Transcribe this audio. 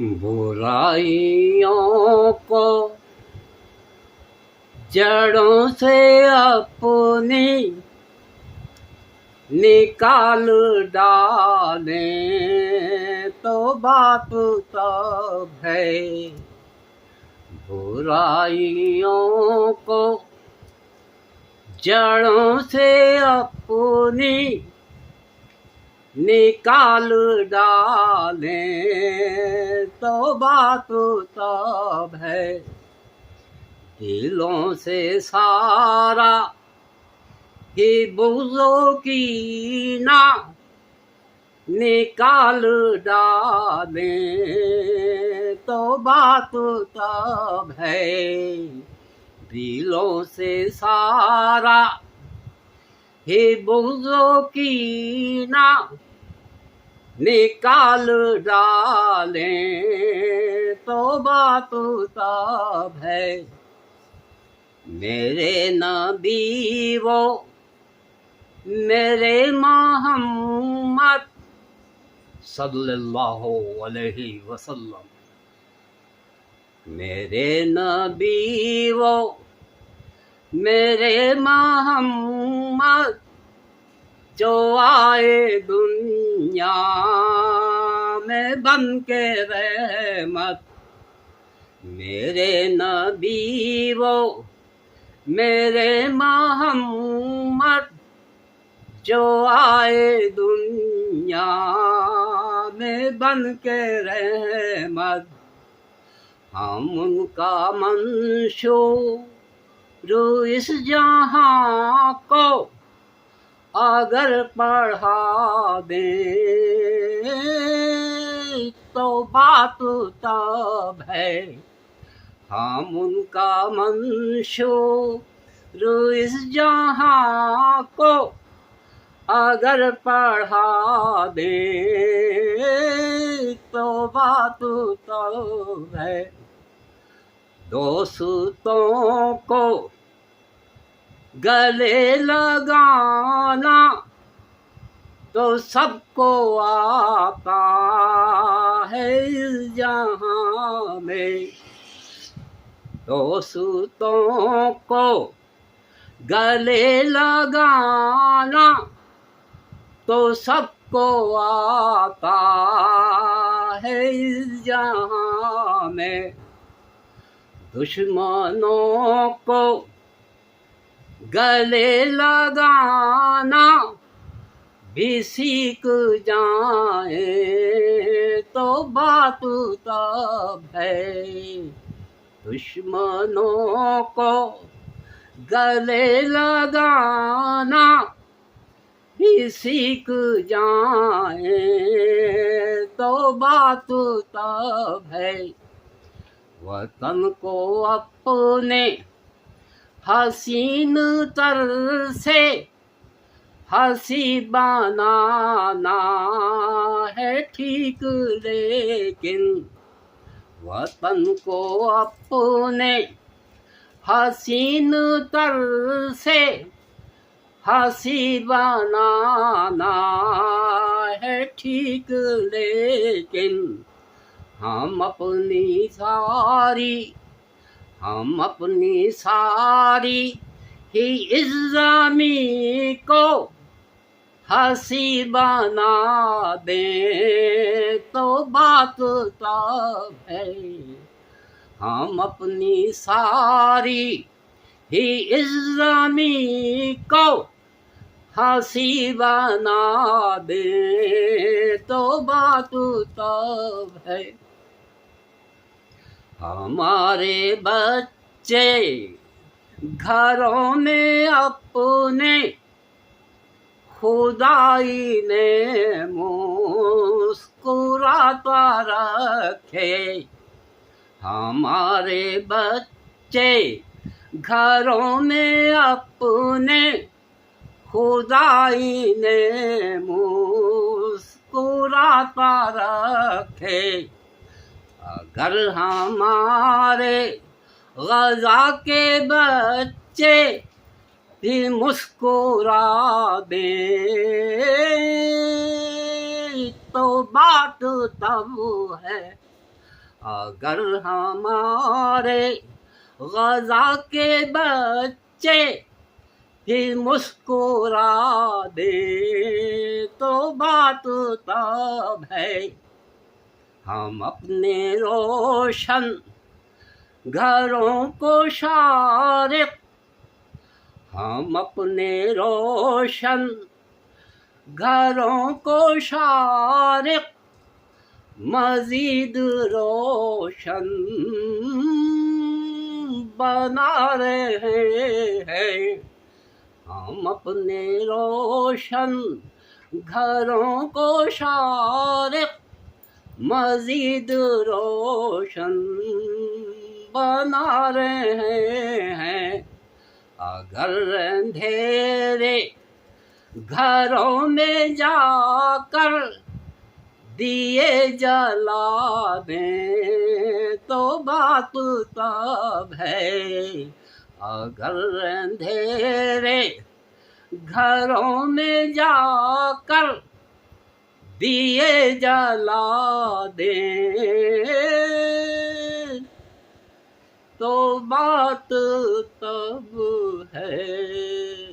बुराइयों को जड़ों से अपनी निकाल डाले तो बात तब है। बुराइयों को जड़ों से अपनी निकाल डाले तो बात तब है। दिलों से सारा ही बुज़ों की ना निकाल डाले तो बात तब है। दिलों से सारा ही बुज़ों की ना निकाल डाले तो बात तब है। मेरे नबी वो मेरे मोहम्मद सल्लल्लाहु अलैहि वसल्लम, मेरे नबी वो मेरे मोहम्मद जो आए दुनिया में बन के रहमत। मेरे नबी वो मेरे मोहम्मद जो आए दुनिया में बन के रहमत। हम उनका मंशूर इस जहां को अगर पढ़ा दे तो बात तब है। हम उनका मंशूर इस जहां को अगर पढ़ा दे तो बात तब है। दोस्तों को गले लगाना तो सबको आता है इस जहां में। दोस्तों को गले लगाना तो सबको आता है इस जहां में। दुश्मनों को गले लगाना भी सीख जाए तो बात तब है। दुश्मनों को गले लगाना भी सीख जाए तो बात तब है। वतन को अपने हसीन तर से हंसी बनाना है ठीक, लेकिन वतन को अपने हसीन तर से हंसी बनाना है ठीक, लेकिन हम अपनी सारी ही इस ज़मीं को हंसी बना दे तो बात तब है। हम अपनी सारी ही इस ज़मीं को हंसी बना दे तो बात तब है। हमारे बच्चे घरों में अपने खुदाई ने मुस्कुराता रखे। हमारे बच्चे घरों में अपने खुदाई ने मुस्कुराता रखे। अगर हमारे ग़ज़ा के बच्चे भी मुस्कुरा दे तो बात तब है। अगर हमारे ग़ज़ा के बच्चे भी मुस्कुरा दे तो बात तब है। हम अपने रोशन घरों को शारिक, हम अपने रोशन घरों को शारिक मज़ीद रोशन बना रहे हैं। हम अपने रोशन घरों को शारिक मज़ीद रोशन बना रहे हैं। अगर अंधेरे घरों में जाकर दिए जला दें तो बात तब है। अगर अंधेरे घरों में जाकर दिए जला दें तो बात तब है।